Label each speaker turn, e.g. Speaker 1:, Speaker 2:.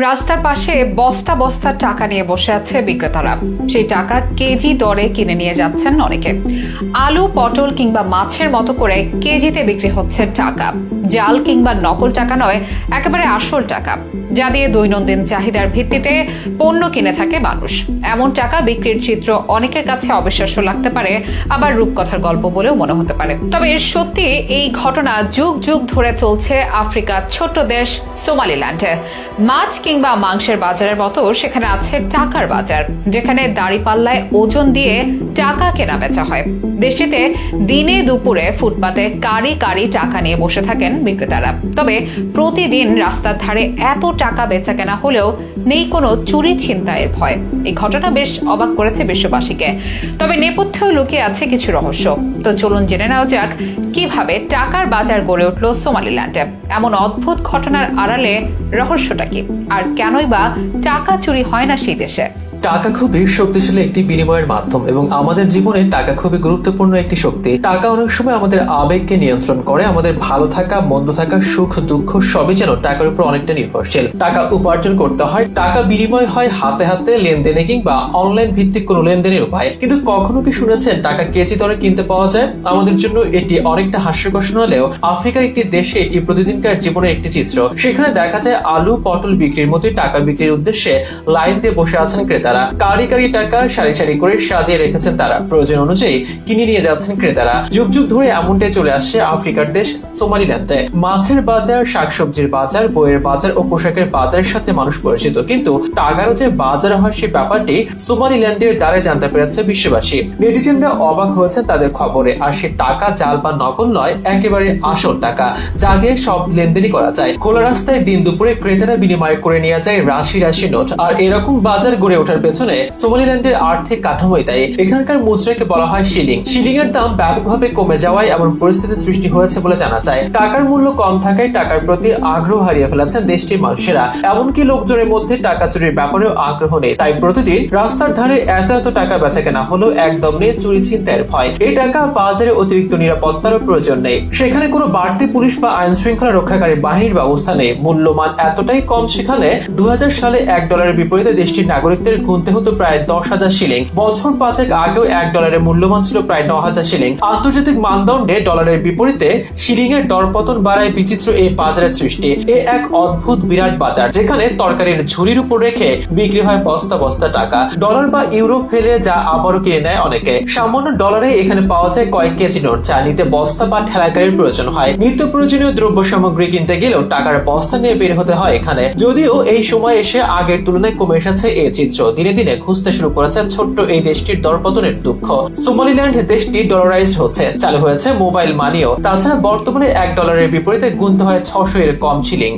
Speaker 1: রাস্তার পাশে বস্তা বস্তা টাকা নিয়ে বসে আছে বিক্রেতারা। সেই টাকা কেজি দরে কিনে নিয়ে যাচ্ছেন অনেকে। আলু, পটল কিংবা মাছের মতো করে কেজিতে বিক্রি হচ্ছে টাকা। জাল কিংবা নকল টাকা নয়, একেবারে আসল টাকা, যা দিয়ে দৈনন্দিন চাহিদার ভিত্তিতে পণ্য কিনে থাকে মানুষ। এমন টাকা বিক্রির চিত্র অনেকের কাছে অবিশ্বাস্য লাগতে পারে, আবার রূপকথার গল্প বলেও মনে হতে পারে। তবে সত্যি এই ঘটনা যুগ যুগ ধরে চলছে আফ্রিকার ছোট্ট দেশ সোমালিল্যান্ডে। মাছ কিংবা মাংসের বাজারের মতো সেখানে আছে টাকার বাজার, যেখানে দাঁড়িপাল্লায় ওজন দিয়ে টাকা কেনা বেচা হয়। দেশটিতে দিনে দুপুরে ফুটপাতে কারি কারি টাকা নিয়ে বসে থাকেন বিক্রেতারা। তবে প্রতিদিন রাস্তার ধারে এত টাকা বেচা কেনা হলেও নেই কোনো চুরি ছিনতাইয়ের ভয়। এই ঘটনা বেশ অবাক করেছে বিশ্ববাসীকে। তবে নেপথ্যেও লুকিয়ে আছে কিছু রহস্য। তো চলুন জেনে নেওয়া যাক কিভাবে টাকার বাজার গড়ে উঠল সোমালিল্যান্ডে। এমন অদ্ভুত ঘটনার আড়ালে রহস্যটা কি, আর কেনই বা টাকা চুরি হয় না সেই দেশে?
Speaker 2: টাকা খুবই শক্তিশালী একটি বিনিময়ের মাধ্যম এবং আমাদের জীবনে টাকা খুবই গুরুত্বপূর্ণ একটি শক্তি। টাকা অনেক সময় আমাদের আবেগকে নিয়ন্ত্রণ করে। আমাদের ভালো থাকা, মন্দ থাকা, সুখ দুঃখ সবই যেন টাকার উপর অনেকটা নির্ভরশীল। টাকা উপার্জন করতে হয়, টাকা বিনিময় হয় হাতে হাতে, লেনদেনে কিংবা অনলাইন ভিত্তিক কোনো লেনদেনের উপায়। কিন্তু কখনো কি শুনেছেন টাকা কেজি দরে কিনতে পাওয়া যায়? আমাদের জন্য এটি অনেকটা হাস্যকর হলেও আফ্রিকার একটি দেশে এটি প্রতিদিনকার জীবনের একটি চিত্র। সেখানে দেখা যায় আলু, পটল বিক্রির মতোই টাকা বিক্রির উদ্দেশ্যে লাইন দিয়ে বসে আছেন ক্রেতারা। কারি কারি টাকা সারি সারি করে সাজিয়ে রেখেছেন তারা। প্রয়োজন অনুযায়ী কিনে নিয়ে যাচ্ছেন ক্রেতারা। যুগ যুগ ধরে এমনটাই চলে আসছে আফ্রিকার দেশ সোমালিল্যান্ডে। মাছের বাজার, শাকসবজির বাজার, বইয়ের বাজার ও পোশাকের বাজারের সাথে মানুষ পরিচিত, কিন্তু টাকারও যে বাজার হয় সেই ব্যাপারটি সোমালিল্যান্ডের দ্বারা জানতে পেরেছে বিশ্ববাসী। নেটিজেনরা অবাক হয়েছে তাদের খবরে। আর সে টাকা জাল বা নকল নয়, একেবারে আসল টাকা, যা দিয়ে সব লেনদেনই করা যায়। খোলা রাস্তায় দিন দুপুরে ক্রেতারা বিনিময় করে নিয়ে যায় রাশি রাশি নোট। আর এরকম বাজার গড়ে ওঠার পেছনে সোমালিল্যান্ডের আর্থিক কাঠামোই দায়ী। এখানকার মুদ্রাকে বলা হয় শিলিং। শিলিং এর দাম ব্যাপকভাবে কমে যাওয়ায় এমন পরিস্থিতি সৃষ্টি হয়েছে বলে জানা যায়। টাকার মূল্য কম থাকায় টাকার প্রতি আগ্রহ হারিয়ে ফেলেছেন দেশটির মানুষেরা। এমনকি লোকজনের মধ্যে টাকা চুরির ব্যাপারেও আগ্রহ নেই। তাই প্রতিদিন রাস্তার ধারে এত এত টাকা বেচা কেনা হলেও একদম নেই চুরি ছিনতাইয়ের ভয়। এই টাকা বাজারে অতিরিক্ত নিরাপত্তারও প্রয়োজন নেই। সেখানে কোনো বাড়তি পুলিশ বা আইন শৃঙ্খলা রক্ষাকারী বাহিনীর ব্যবস্থা নেই। মূল্যমান এতটাই কম, সেখানে 2000 সালে $1 বিপরীতে দেশটির নাগরিকদের গুনতে হতো প্রায় 10,000 শিলিং। বছর 5 আগেও $1 মূল্যমান ছিল প্রায় 9,000 শিলিং। আন্তর্জাতিক মানদণ্ডে ডলারের বিপরীতে শিলিং এর দরপতন বাড়ায় বিচিত্র এই বাজারের সৃষ্টি। এ এক অদ্ভুত বিরাট বাজার, যেখানে তরকারির ঝুড়ির উপর রেখে বিক্রি হয় বস্তা বস্তা টাকা। ডলার বা ইউরো ফেলে যা আবারও কিনে নেয় অনেকে। সামান্য ডলারে এখানে পাওয়া যায় কয়েক কেজি নোট, যা নিতে বস্তা বা ঠেলাগাড়ির প্রয়োজন হয়। নিত্য প্রয়োজনীয় দ্রব্য সামগ্রী কিনতে গেলেও টাকার বস্তা নিয়ে বের হতে হয় এখানে। যদিও এই সময় এসে আগের তুলনায় কমে এসেছে এই চিত্র। দিনে দিনে খুঁজতে শুরু করেছে ছোট্ট এই দেশটির দরপতনের দুঃখ। সোমালিল্যান্ড দেশটি ডলারাইজড হচ্ছে, চালু হয়েছে মোবাইল মানিও। তাছাড়া বর্তমানে $1 বিপরীতে গুনতে হয় 600 এর কম শিলিং।